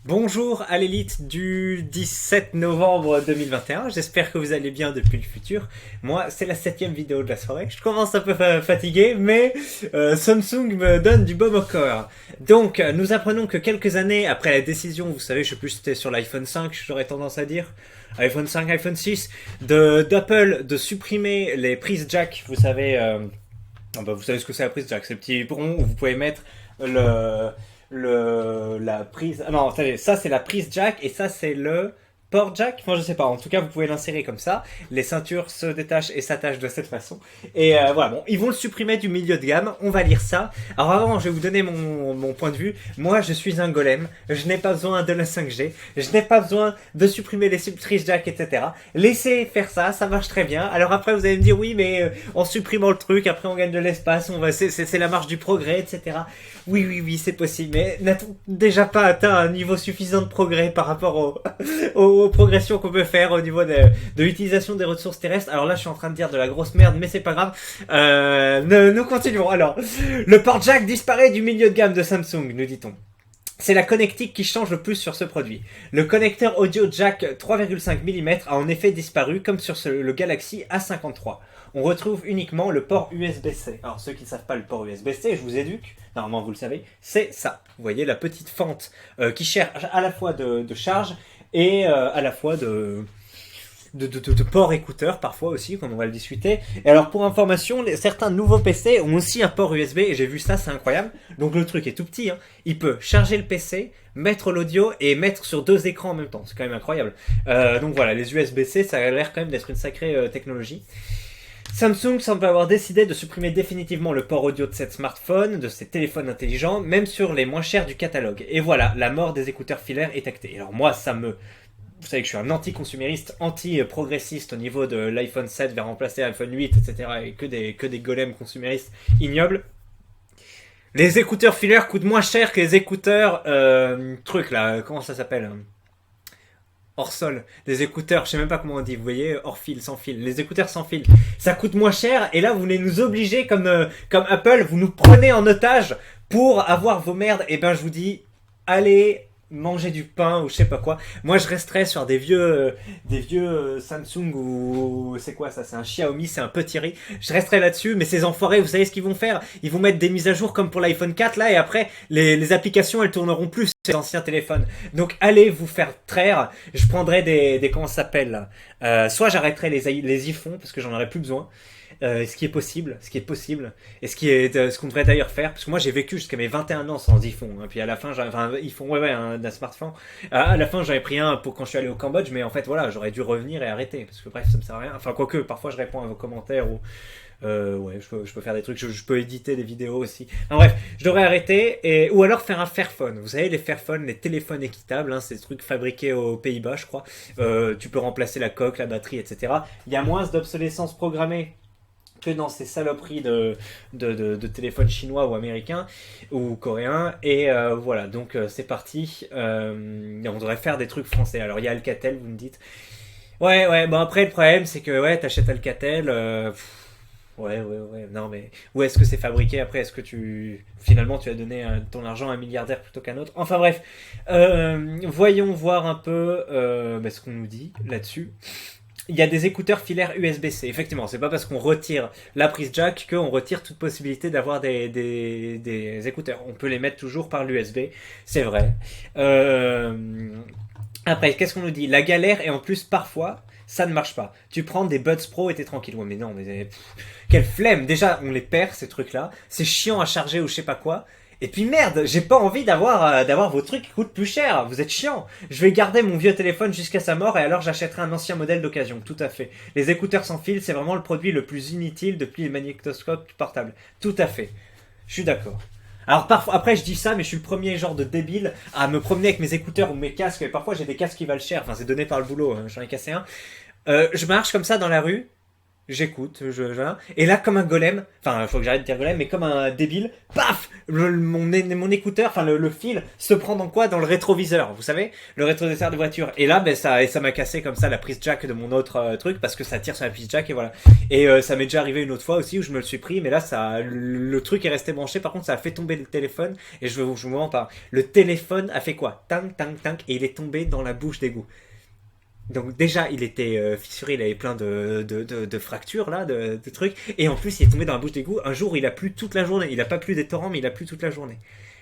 Bonjour à l'élite du 17 novembre 2021, j'espère que vous allez bien depuis le futur. Moi, c'est la 7e vidéo de la soirée, je commence un peu fatigué, mais Samsung me donne du baume au corps. Donc, nous apprenons que quelques années après la décision, vous savez, je sais plus si c'était sur l'iPhone 5, j'aurais tendance à dire, iPhone 5, iPhone 6, d'Apple de supprimer les prises jack, vous savez... vous savez ce que c'est la prise jack, c'est le petit rond où vous pouvez mettre le, la prise. Ah non, attendez, ça c'est la prise jack et ça c'est le port jack. Enfin, je sais pas. En tout cas, vous pouvez l'insérer comme ça. Les ceintures se détachent et s'attachent de cette façon. Et voilà, bon, ils vont le supprimer du milieu de gamme. On va lire ça. Alors avant, je vais vous donner mon point de vue. Moi, je suis un golem. Je n'ai pas besoin de la 5G. Je n'ai pas besoin de supprimer les prises jack, etc. Laissez faire ça, ça marche très bien. Alors après, vous allez me dire oui, mais en supprimant le truc, après on gagne de l'espace. C'est la marche du progrès, etc. Oui, oui, oui, c'est possible. Mais n'a-t-on déjà pas atteint un niveau suffisant de progrès par rapport aux progressions qu'on peut faire au niveau de l'utilisation des ressources terrestres? Alors là, je suis en train de dire de la grosse merde, mais c'est pas grave. Nous continuons. Alors, le port jack disparaît du milieu de gamme de Samsung, nous dit-on. C'est la connectique qui change le plus sur ce produit. Le connecteur audio jack 3,5 mm a en effet disparu, comme sur le Galaxy A53. On retrouve uniquement le port USB-C. Alors ceux qui ne savent pas le port USB-C, je vous éduque, normalement vous le savez, c'est ça. Vous voyez la petite fente qui cherche à la fois de charge et à la fois de port écouteur parfois aussi, comme on va le discuter. Et alors pour information, certains nouveaux PC ont aussi un port USB et j'ai vu ça, c'est incroyable. Donc le truc est tout petit, hein. Il peut charger le PC, mettre l'audio et mettre sur 2 écrans en même temps. C'est quand même incroyable. Donc voilà, les USB-C, ça a l'air quand même d'être une sacrée technologie. Samsung semble avoir décidé de supprimer définitivement le port audio de ses smartphones, de ses téléphones intelligents, même sur les moins chers du catalogue. Et voilà, la mort des écouteurs filaires est actée. Alors moi, vous savez que je suis un anti-consumériste, anti-progressiste au niveau de l'iPhone 7 vers remplacer l'iPhone 8, etc. Et que des golems consuméristes ignobles. Les écouteurs filaires coûtent moins cher que les écouteurs... truc là, comment ça s'appelle, hors sol, des écouteurs, je sais même pas comment on dit, vous voyez, hors fil, sans fil, les écouteurs sans fil, ça coûte moins cher, et là vous voulez nous obliger comme Apple, vous nous prenez en otage pour avoir vos merdes, et ben je vous dis, allez manger du pain ou je sais pas quoi. Moi je resterai sur des vieux Samsung ou c'est quoi ça, c'est un Xiaomi, c'est un petit riz. Je resterai là-dessus, mais ces enfoirés, vous savez ce qu'ils vont faire? Ils vont mettre des mises à jour comme pour l'iPhone 4 là et après les applications elles tourneront plus sur les anciens téléphones. Donc allez vous faire traire. Je prendrai des comment ça s'appelle là. Soit j'arrêterai les iPhones parce que j'en aurai plus besoin. Ce qui est possible, et ce qu'on devrait d'ailleurs faire, parce que moi j'ai vécu jusqu'à mes 21 ans sans iPhone, hein, puis à la fin, iPhone, d'un smartphone, à la fin j'avais pris un pour quand je suis allé au Cambodge, mais en fait voilà, j'aurais dû revenir et arrêter, parce que bref, ça me sert à rien, enfin quoique, parfois je réponds à vos commentaires, ou ouais, je peux faire des trucs, je peux éditer des vidéos aussi. Enfin bref, je devrais arrêter, ou alors faire un Fairphone. Vous savez, les Fairphone, les téléphones équitables, hein, c'est des trucs fabriqués aux Pays-Bas, je crois. Tu peux remplacer la coque, la batterie, etc. Il y a moins d'obsolescence programmée que dans ces saloperies de téléphones chinois ou américains ou coréens. Et voilà, donc c'est parti. On devrait faire des trucs français. Alors il y a Alcatel, vous me dites. Ouais, ouais, bon après le problème c'est que ouais, t'achètes Alcatel. Ouais, non mais où est-ce que c'est fabriqué après? Est-ce que finalement tu as donné ton argent à un milliardaire plutôt qu'à un autre? Enfin bref, voyons voir un peu ce qu'on nous dit là-dessus. Il y a des écouteurs filaires USB-C. Effectivement, c'est pas parce qu'on retire la prise jack qu'on retire toute possibilité d'avoir des écouteurs. On peut les mettre toujours par l'USB, c'est vrai. Après, qu'est-ce qu'on nous dit? La galère et en plus parfois ça ne marche pas. Tu prends des Buds Pro et t'es tranquille. Ouais mais non, mais quelle flemme. Déjà on les perd ces trucs-là. C'est chiant à charger ou je sais pas quoi. Et puis merde, j'ai pas envie d'avoir vos trucs qui coûtent plus cher. Vous êtes chiant. Je vais garder mon vieux téléphone jusqu'à sa mort et alors j'achèterai un ancien modèle d'occasion. Tout à fait. Les écouteurs sans fil, c'est vraiment le produit le plus inutile depuis les magnétoscopes portables. Tout à fait. Je suis d'accord. Alors parfois, après je dis ça, mais je suis le premier genre de débile à me promener avec mes écouteurs ou mes casques. Et parfois j'ai des casques qui valent cher. Enfin c'est donné par le boulot. Hein. J'en ai cassé un. Je marche comme ça dans la rue. J'écoute, et là, comme un golem, enfin, il faut que j'arrête de dire golem, mais comme un débile, paf, mon écouteur, enfin, le fil se prend dans quoi? Dans le rétroviseur, vous savez, le rétroviseur de voiture. Et là, ben, ça m'a cassé comme ça la prise jack de mon autre truc, parce que ça tire sur la prise jack, et voilà. Et ça m'est déjà arrivé une autre fois aussi où je me le suis pris, mais là, le truc est resté branché. Par contre, ça a fait tomber le téléphone, et je vous mens pas. Le téléphone a fait quoi? Tang, tang, tang, et il est tombé dans la bouche d'égout. Donc déjà, il était fissuré, il avait plein de fractures là, de trucs. Et en plus, il est tombé dans la bouche d'égout. Un jour, il a plu toute la journée. Il a pas plu des torrents, mais il a plu toute la journée.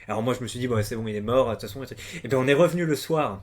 Alors moi, je me suis dit, bon, c'est bon, il est mort, de toute façon. Et bien, on est revenu le soir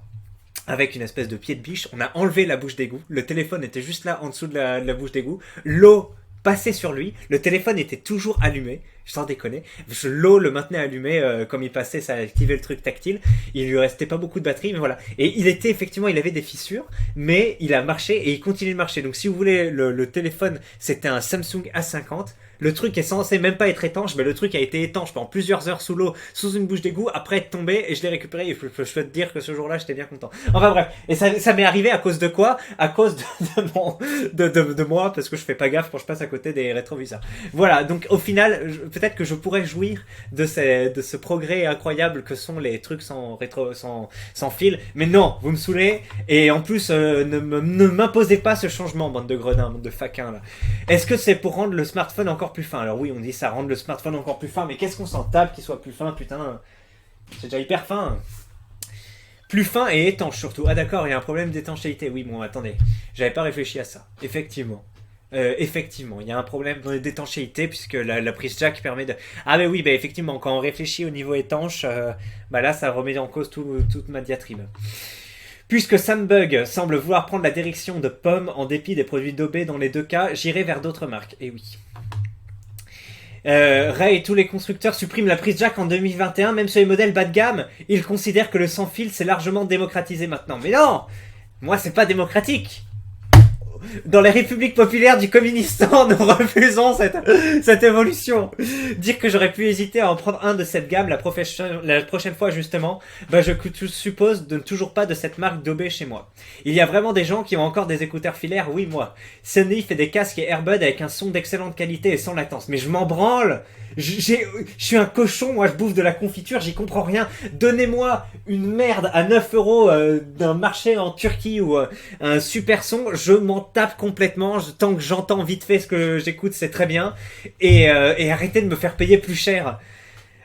avec une espèce de pied de biche. On a enlevé la bouche d'égout. Le téléphone était juste là, en dessous de la bouche d'égout. L'eau passait sur lui. Le téléphone était toujours allumé. Sans déconner. L'eau le maintenait allumé, comme il passait, ça activait le truc tactile. Il lui restait pas beaucoup de batterie, mais voilà. Et il était effectivement, il avait des fissures, mais il a marché et il continue de marcher. Donc si vous voulez, le téléphone, c'était un Samsung A50. Le truc est censé même pas être étanche, mais le truc a été étanche pendant plusieurs heures sous l'eau, sous une bouche d'égout, après être tombé, et je l'ai récupéré, et je peux te dire que ce jour-là, j'étais bien content. Enfin bref, et ça m'est arrivé à cause de quoi? À cause de moi, parce que je fais pas gaffe quand je passe à côté des rétroviseurs. Voilà, donc au final, peut-être que je pourrais jouir de ce progrès incroyable que sont les trucs sans fil, mais non, vous me saoulez, et en plus, ne m'imposez pas ce changement, bande de gredins, bande de faquins, là. Est-ce que c'est pour rendre le smartphone encore plus fin? Alors oui, on dit ça rend le smartphone encore plus fin, mais qu'est-ce qu'on s'en tape qu'il soit plus fin, putain? C'est déjà hyper fin. Plus fin et étanche surtout. Ah d'accord, il y a un problème d'étanchéité. Oui, bon, attendez. J'avais pas réfléchi à ça. Effectivement. Effectivement, il y a un problème d'étanchéité puisque la prise jack permet de... Ah mais oui, bah effectivement, quand on réfléchit au niveau étanche, bah là, ça remet en cause toute ma diatribe. Puisque Sambug semble vouloir prendre la direction de Pomme en dépit des produits dopés dans les deux cas, j'irai vers d'autres marques. Et oui. Ray et tous les constructeurs suppriment la prise jack en 2021, même sur les modèles bas de gamme. Ils considèrent que le sans fil c'est largement démocratisé maintenant. Mais non! Moi c'est pas démocratique! Dans les républiques populaires du Communistan, nous refusons cette évolution. Dire que j'aurais pu hésiter à en prendre un de cette gamme la prochaine fois justement, bah je suppose de toujours pas de cette marque d'OB chez moi. Il y a vraiment des gens qui ont encore des écouteurs filaires, oui moi. Sony fait des casques et Airbud avec un son d'excellente qualité et sans latence, mais je m'en branle. Je suis un cochon, moi je bouffe de la confiture, j'y comprends rien. Donnez-moi une merde à 9 euros d'un marché en Turquie ou un super son, je m'en tape complètement. Tant que j'entends vite fait ce que j'écoute, c'est très bien. Et arrêtez de me faire payer plus cher.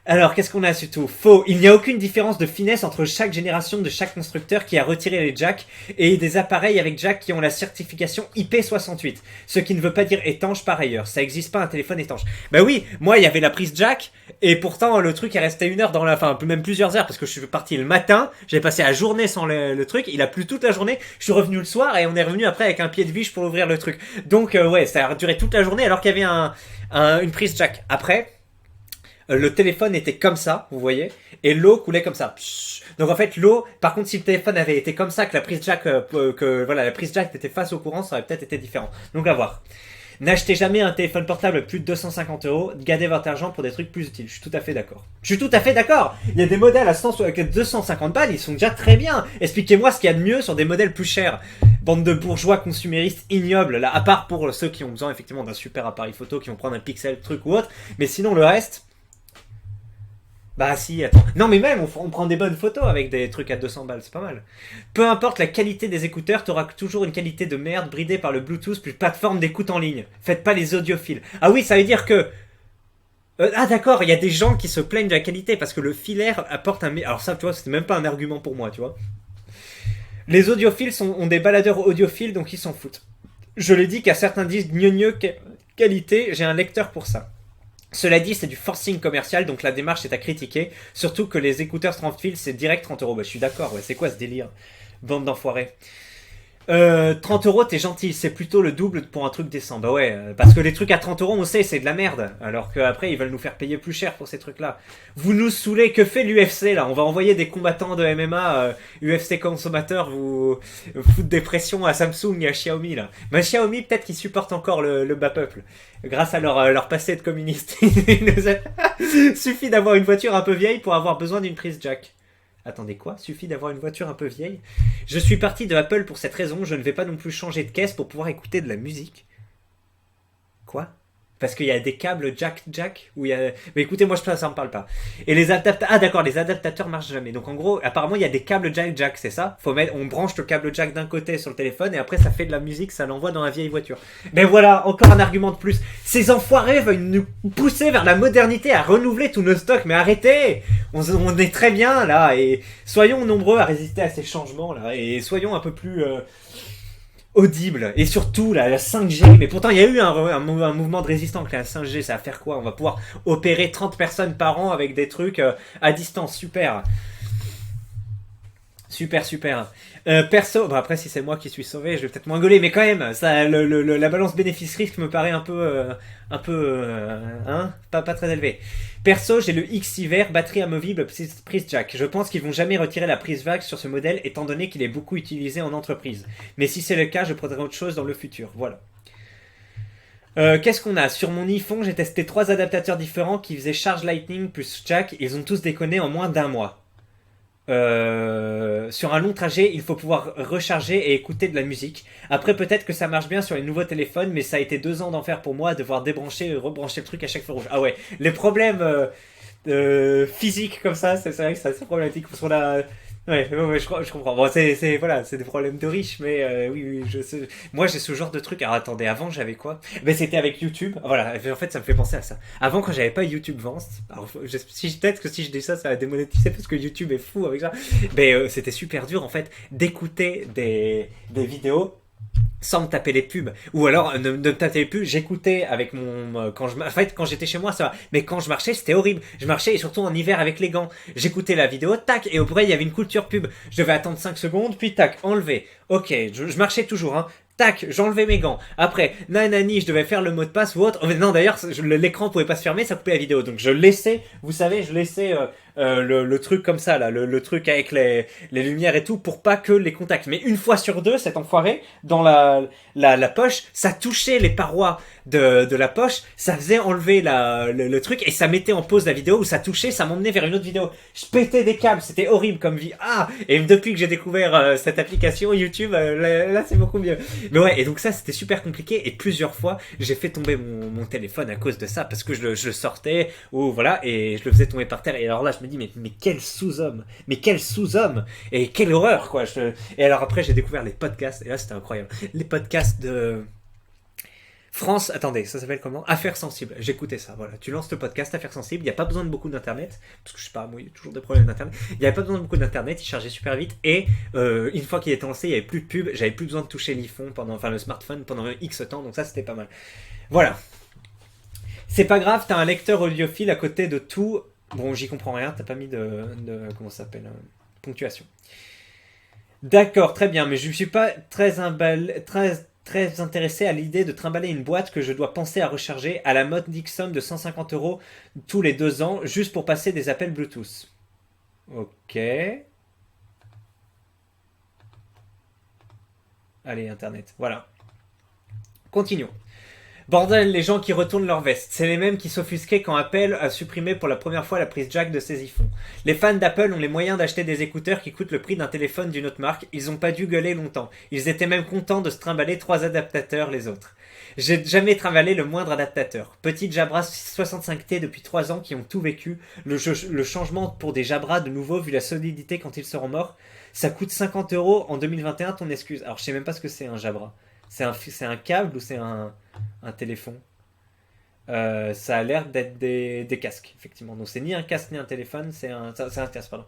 Alors, qu'est-ce qu'on a surtout? Faux. Il n'y a aucune différence de finesse entre chaque génération de chaque constructeur qui a retiré les jacks et des appareils avec jack qui ont la certification IP68. Ce qui ne veut pas dire étanche par ailleurs. Ça existe pas un téléphone étanche. Bah oui, moi il y avait la prise jack et pourtant le truc est resté une heure dans la... Enfin, même plusieurs heures parce que je suis parti le matin. J'ai passé la journée sans le truc. Il a plu toute la journée. Je suis revenu le soir et on est revenu après avec un pied de biche pour ouvrir le truc. Donc ouais, ça a duré toute la journée alors qu'il y avait une prise jack. Après... le téléphone était comme ça, vous voyez, et l'eau coulait comme ça. Donc en fait l'eau, par contre si le téléphone avait été comme ça, que la prise jack, la prise jack était face au courant, ça aurait peut-être été différent. Donc à voir. N'achetez jamais un téléphone portable plus de 250 euros, gardez votre argent pour des trucs plus utiles. Je suis tout à fait d'accord. Je suis tout à fait d'accord. Il y a des modèles à 250 balles, ils sont déjà très bien. Expliquez-moi ce qu'il y a de mieux sur des modèles plus chers. Bande de bourgeois consuméristes ignobles, là, à part pour ceux qui ont besoin effectivement d'un super appareil photo, qui vont prendre un pixel truc ou autre. Mais sinon le reste... Bah si, attends. Non mais même, on prend des bonnes photos avec des trucs à 200 balles, c'est pas mal. Peu importe la qualité des écouteurs, t'auras toujours une qualité de merde bridée par le Bluetooth plus plateforme d'écoute en ligne. Faites pas les audiophiles. Ah oui, ça veut dire que... ah d'accord, il y a des gens qui se plaignent de la qualité parce que le filaire apporte un... Alors ça, tu vois, c'était même pas un argument pour moi, tu vois. Les audiophiles ont des baladeurs audiophiles, donc ils s'en foutent. Je l'ai dit qu'à certains disent gneugneux qualité, j'ai un lecteur pour ça. Cela dit, c'est du forcing commercial, donc la démarche est à critiquer. Surtout que les écouteurs sans fil, c'est direct 30 euros. Bah, je suis d'accord, ouais, c'est quoi ce délire? Bande d'enfoirés. 30 euros, t'es gentil, c'est plutôt le double pour un truc décent. Bah ouais, parce que les trucs à 30 euros, on sait, c'est de la merde. Alors qu'après, ils veulent nous faire payer plus cher pour ces trucs-là. Vous nous saoulez, que fait l'UFC là? On va envoyer des combattants de MMA, UFC consommateurs, vous foutre des pressions à Samsung et à Xiaomi là. Mais Xiaomi, peut-être qu'ils supportent encore le bas peuple. Grâce à leur passé de communiste. Suffit d'avoir une voiture un peu vieille pour avoir besoin d'une prise jack. Attendez quoi? Suffit d'avoir une voiture un peu vieille? Je suis parti de Apple pour cette raison, je ne vais pas non plus changer de caisse pour pouvoir écouter de la musique. Quoi? Parce qu'il y a des câbles jack où il y a... Mais écoutez, moi ça me parle pas. Et les adaptateurs... Ah d'accord, les adaptateurs marchent jamais. Donc en gros, apparemment il y a des câbles jack, c'est ça? On branche le câble jack d'un côté sur le téléphone et après ça fait de la musique, ça l'envoie dans la vieille voiture. Mais voilà, encore un argument de plus. Ces enfoirés veulent nous pousser vers la modernité, à renouveler tous nos stocks. Mais arrêtez! On est très bien là et soyons nombreux à résister à ces changements là et soyons un peu plus... audible et surtout la 5G, mais pourtant il y a eu un mouvement de résistance avec la 5G, ça va faire quoi? On va pouvoir opérer 30 personnes par an avec des trucs à distance, super. Super. Perso, bon après si c'est moi qui suis sauvé, je vais peut-être moins gueuler, mais quand même, ça, la balance bénéfice-risque me paraît pas très élevée. Perso, j'ai le X hiver, batterie amovible, prise jack. Je pense qu'ils vont jamais retirer la prise vague sur ce modèle, étant donné qu'il est beaucoup utilisé en entreprise. Mais si c'est le cas, je prendrai autre chose dans le futur. Voilà. Qu'est-ce qu'on a? Sur mon iPhone, j'ai testé 3 adaptateurs différents qui faisaient charge Lightning plus jack. Ils ont tous déconné en moins d'un mois. Sur un long trajet, il faut pouvoir recharger et écouter de la musique. Après, peut-être que ça marche bien sur les nouveaux téléphones, mais ça a été 2 ans d'enfer pour moi, devoir débrancher et rebrancher le truc à chaque feu rouge. Ah ouais, les problèmes physiques comme ça, c'est vrai que c'est assez problématique. Parce qu'on a... Ouais, je comprends. Bon, voilà, c'est des problèmes de riches, mais oui, moi j'ai ce genre de truc. Alors attendez, avant j'avais quoi? Ben c'était avec YouTube. Voilà, en fait ça me fait penser à ça. Avant quand j'avais pas YouTube Vanced, alors peut-être que si je dis ça, ça va démonétiser parce que YouTube est fou avec ça. Mais c'était super dur en fait d'écouter des vidéos sans me taper les pubs, ou alors ne me taper les pubs, j'écoutais avec mon en fait quand j'étais chez moi ça va, mais quand je marchais c'était horrible, je marchais et surtout en hiver avec les gants, j'écoutais la vidéo, tac, et au bout il y avait une coupure pub, je devais attendre 5 secondes, puis tac, enlever, ok, je marchais toujours, hein. Tac, j'enlevais mes gants. Après, nanani, je devais faire le mot de passe ou autre. Oh, mais non, d'ailleurs, l'écran pouvait pas se fermer, ça coupait la vidéo. Donc je laissais, vous savez, le truc comme ça, là, le truc avec les lumières et tout, pour pas que les contacts. Mais une fois sur deux, cet enfoiré, dans la poche, ça touchait les parois de la poche, ça faisait enlever le truc et ça mettait en pause la vidéo où ça touchait, ça m'emmenait vers une autre vidéo. Je pétais des câbles, c'était horrible comme vie. Ah! Et depuis que j'ai découvert cette application YouTube, là c'est beaucoup mieux. Mais ouais, et donc ça c'était super compliqué et plusieurs fois j'ai fait tomber mon téléphone à cause de ça parce que je le sortais ou voilà et je le faisais tomber par terre et alors là je me dis mais quel sous-homme, et quelle horreur quoi. Et alors après j'ai découvert les podcasts et là c'était incroyable. Les podcasts de France, attendez, ça s'appelle comment? Affaires sensibles. J'écoutais ça, voilà. Tu lances le podcast Affaires sensibles, il n'y a pas besoin de beaucoup d'internet, parce que je sais pas, moi il y a toujours des problèmes d'internet. Il n'y avait pas besoin de beaucoup d'internet, il chargeait super vite, et une fois qu'il était lancé, il n'y avait plus de pub, j'avais plus besoin de toucher l'iPhone enfin le smartphone pendant X temps, donc ça c'était pas mal. Voilà. C'est pas grave, t'as un lecteur audiophile à côté de tout. Bon, j'y comprends rien, t'as pas mis de comment ça s'appelle, ponctuation. D'accord, très bien, mais je ne suis pas très intéressé à l'idée de trimballer une boîte que je dois penser à recharger à la modique somme de 150 € tous les 2 ans, juste pour passer des appels Bluetooth. Ok. Allez, Internet, voilà. Continuons. Bordel, les gens qui retournent leur veste. C'est les mêmes qui s'offusquaient quand Apple a supprimé pour la première fois la prise jack de ses iPhones. Les fans d'Apple ont les moyens d'acheter des écouteurs qui coûtent le prix d'un téléphone d'une autre marque. Ils ont pas dû gueuler longtemps. Ils étaient même contents de se trimballer 3 adaptateurs les autres. J'ai jamais trimballé le moindre adaptateur. Petite Jabra 65T depuis 3 ans qui ont tout vécu. Le changement pour des Jabra de nouveau vu la solidité quand ils seront morts. Ça coûte 50 € en 2021 ton excuse. Alors je sais même pas ce que c'est un Jabra. C'est un câble ou c'est un téléphone? Ça a l'air d'être des casques, effectivement. Donc c'est ni un casque ni un téléphone, c'est un casque, pardon.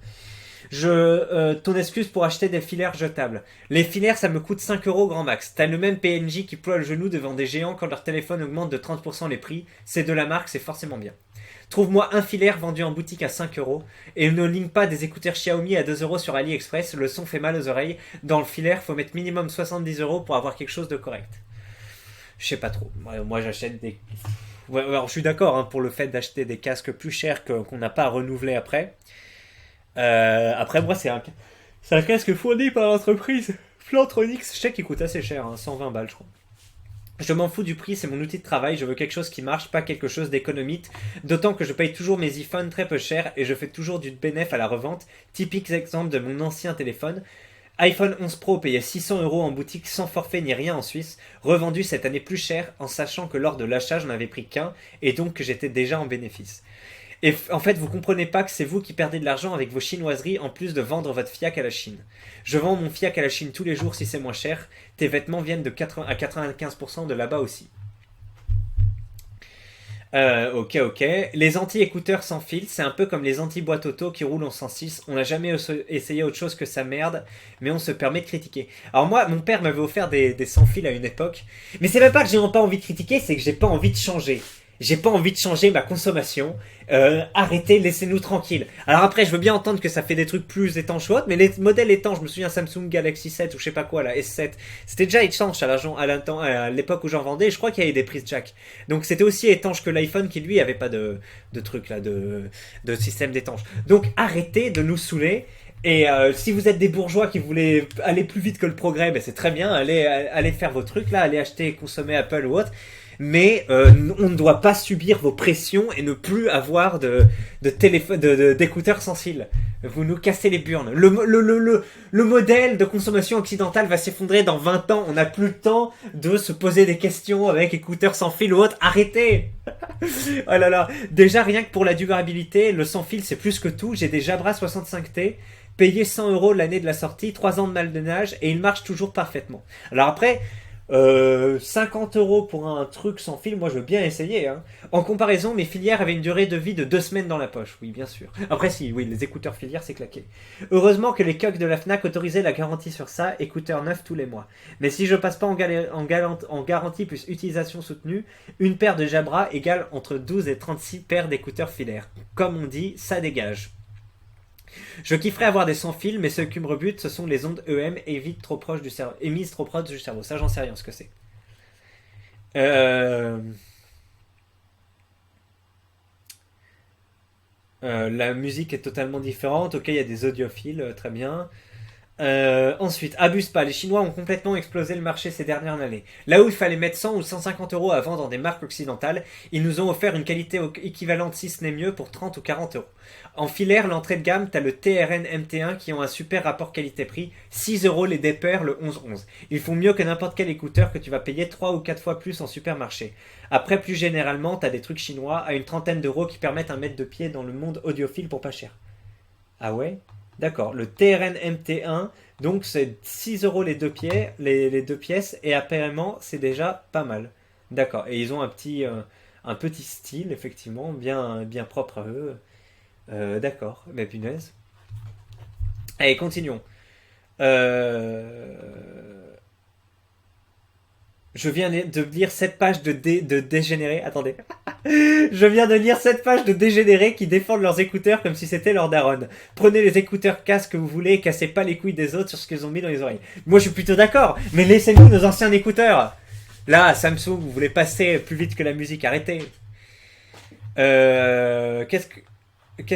Ton excuse pour acheter des filaires jetables. Les filaires, ça me coûte 5 € grand max. T'as le même PNJ qui ploie le genou devant des géants quand leur téléphone augmente de 30% les prix. C'est de la marque, c'est forcément bien. Trouve-moi un filaire vendu en boutique à 5 € et ne ligne pas des écouteurs Xiaomi à 2 € sur AliExpress. Le son fait mal aux oreilles. Dans le filaire, faut mettre minimum 70 € pour avoir quelque chose de correct. Je sais pas trop. Moi, j'achète des... Ouais, alors, je suis d'accord hein, pour le fait d'acheter des casques plus chers qu'on n'a pas à renouveler après. Après, moi, c'est un casque fourni par l'entreprise Plantronics. Je sais qu'il coûte assez cher, hein, 120 balles, je crois. Je m'en fous du prix, c'est mon outil de travail, je veux quelque chose qui marche, pas quelque chose d'économique, d'autant que je paye toujours mes iPhones très peu cher et je fais toujours du bénéf à la revente, typique exemple de mon ancien téléphone. iPhone 11 Pro payé 600 € en boutique sans forfait ni rien en Suisse, revendu cette année plus cher en sachant que lors de l'achat j'en avais pris qu'un et donc que j'étais déjà en bénéfice. Et en fait, vous comprenez pas que c'est vous qui perdez de l'argent avec vos chinoiseries en plus de vendre votre fiac à la Chine. Je vends mon fiac à la Chine tous les jours si c'est moins cher. Tes vêtements viennent de 80 à 95% de là-bas aussi. Ok. Les anti-écouteurs sans fil, c'est un peu comme les anti-boîtes auto qui roulent en 106. On n'a jamais essayé autre chose que ça merde, mais on se permet de critiquer. Alors moi, mon père m'avait offert des sans fil à une époque. Mais c'est même pas que j'ai pas envie de critiquer, c'est que j'ai pas envie de changer. J'ai pas envie de changer ma consommation. Arrêtez, laissez-nous tranquilles. Alors après, je veux bien entendre que ça fait des trucs plus étanches ou autres, mais les modèles étanches, je me souviens Samsung Galaxy 7 ou je sais pas quoi, la S7, c'était déjà étanche à l'époque où j'en vendais, et je crois qu'il y avait des prises jack. Donc c'était aussi étanche que l'iPhone qui lui avait pas de truc là, de système d'étanche. Donc arrêtez de nous saouler. Et si vous êtes des bourgeois qui voulaient aller plus vite que le progrès, ben c'est très bien, allez faire vos trucs là, allez acheter et consommer Apple ou autre. Mais on ne doit pas subir vos pressions et ne plus avoir d'écouteurs sans fil. Vous nous cassez les burnes. Le modèle de consommation occidentale va s'effondrer dans 20 ans. On n'a plus le temps de se poser des questions avec écouteurs sans fil ou autre. Arrêtez. Oh là là. Déjà, rien que pour la durabilité, le sans fil, c'est plus que tout. J'ai des Jabra 65T. Payé 100 € l'année de la sortie, 3 ans de mal-de-nage et il marche toujours parfaitement. Alors après, 50 € pour un truc sans fil, moi je veux bien essayer. Hein. En comparaison, mes filières avaient une durée de vie de 2 semaines dans la poche. Oui, bien sûr. Après, si, oui, les écouteurs filières, c'est claqué. Heureusement que les coques de la Fnac autorisaient la garantie sur ça, écouteurs neufs tous les mois. Mais si je passe pas en garantie plus utilisation soutenue, une paire de Jabra égale entre 12 et 36 paires d'écouteurs filaires. Comme on dit, ça dégage. Je kifferais avoir des sans fil, mais ce qui me rebute, ce sont les ondes EM émises trop proches du cerveau. Ça, j'en sais rien ce que c'est. La musique est totalement différente. Ok, il y a des audiophiles, très bien. Ensuite, abuse pas, les Chinois ont complètement explosé le marché ces dernières années. Là où il fallait mettre 100 ou 150 € à vendre dans des marques occidentales, ils nous ont offert une qualité équivalente si ce n'est mieux pour 30 ou 40 €. En filaire, l'entrée de gamme, t'as le TRN MT1 qui ont un super rapport qualité-prix, 6 € les dépairs, le 1111. Ils font mieux que n'importe quel écouteur que tu vas payer 3 ou 4 fois plus en supermarché. Après, plus généralement, t'as des trucs chinois à une trentaine d'euros qui permettent un mètre de pied dans le monde audiophile pour pas cher. Ah ouais? D'accord, le TRN MT1, donc c'est 6 € les deux pièces, et apparemment c'est déjà pas mal. D'accord, et ils ont un petit style, effectivement, bien propre à eux. D'accord, mais punaise. Allez, continuons. Je viens de lire 7 pages de dégénérés. Attendez. Je viens de lire 7 pages de dégénérés qui défendent leurs écouteurs comme si c'était leur daronne. Prenez les écouteurs casque que vous voulez et cassez pas les couilles des autres sur ce qu'ils ont mis dans les oreilles. Moi je suis plutôt d'accord, mais laissez-nous nos anciens écouteurs. Là, Samsung, vous voulez passer plus vite que la musique, arrêtez. Qu'est-ce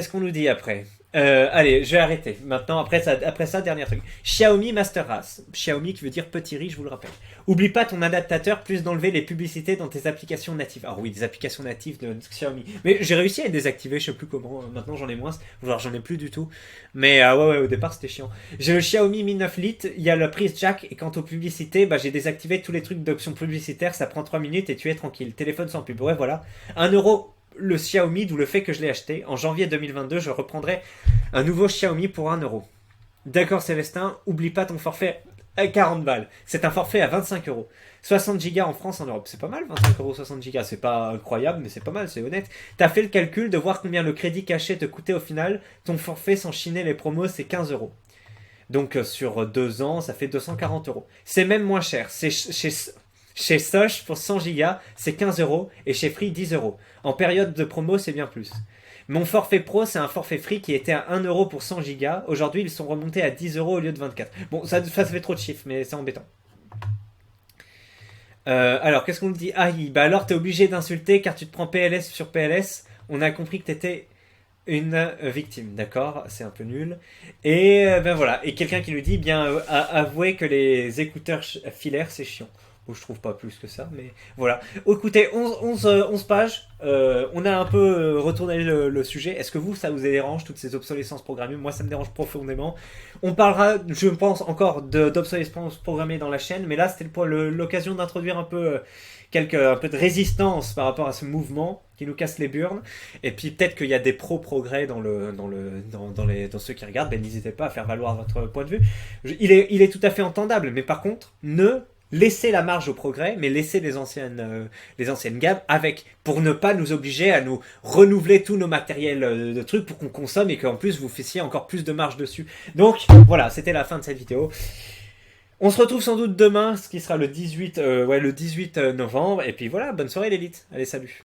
qu'on nous dit après? Allez, je vais arrêter. Maintenant, après ça, dernier truc. Xiaomi Master Race. Xiaomi qui veut dire petit riz, je vous le rappelle. Oublie pas ton adaptateur, plus d'enlever les publicités dans tes applications natives. Alors oui, des applications natives de Xiaomi. Mais j'ai réussi à les désactiver, je sais plus comment. Maintenant, j'en ai moins. Genre, j'en ai plus du tout. Mais ouais, au départ, c'était chiant. J'ai le Xiaomi Mi 9 Lite, il y a la prise jack. Et quant aux publicités, bah, j'ai désactivé tous les trucs d'options publicitaires. Ça prend 3 minutes et tu es tranquille. Téléphone sans pub. Ouais, voilà. 1 € le Xiaomi, d'où le fait que je l'ai acheté. En janvier 2022, je reprendrai un nouveau Xiaomi pour 1 €. D'accord Célestin, oublie pas ton forfait à 40 balles. C'est un forfait à 25 €. 60 Go en France, en Europe. C'est pas mal, 25 € 60 Go. C'est pas incroyable, mais c'est pas mal, c'est honnête. T'as fait le calcul de voir combien le crédit caché te coûtait au final. Ton forfait sans chiner les promos, c'est 15 €. Donc sur 2 ans, ça fait 240 €. C'est même moins cher. C'est chez Soch, pour 100 Go, c'est 15 € et chez Free, 10 €. En période de promo, c'est bien plus. Mon forfait pro, c'est un forfait Free qui était à 1 € pour 100 Go. Aujourd'hui, ils sont remontés à 10 € au lieu de 24. Bon, ça fait trop de chiffres, mais c'est embêtant. Alors, qu'est-ce qu'on nous dit? Ah, bah alors, t'es obligé d'insulter car tu te prends PLS sur PLS. On a compris que t'étais une victime, d'accord? C'est un peu nul. Et ben voilà. Et quelqu'un qui nous dit, bien, avouez que les écouteurs filaires, c'est chiant. Ou je trouve pas plus que ça, mais voilà. Oh, écoutez, 11 pages. On a un peu retourné le sujet. Est-ce que ça vous dérange, toutes ces obsolescences programmées? Moi, ça me dérange profondément. On parlera, je pense, encore d'obsolescence programmée dans la chaîne, mais là, c'était l'occasion d'introduire un peu un peu de résistance par rapport à ce mouvement qui nous casse les burnes. Et puis peut-être qu'il y a des progrès dans ceux qui regardent. Ben, n'hésitez pas à faire valoir votre point de vue. Il est tout à fait entendable, mais par contre, ne laissez la marge au progrès, mais laissez les anciennes gammes pour ne pas nous obliger à nous renouveler tous nos matériels de trucs pour qu'on consomme et qu'en plus vous fassiez encore plus de marge dessus. Donc voilà, c'était la fin de cette vidéo. On se retrouve sans doute demain, ce qui sera le 18 novembre. Et puis voilà, bonne soirée l'élite. Allez, salut.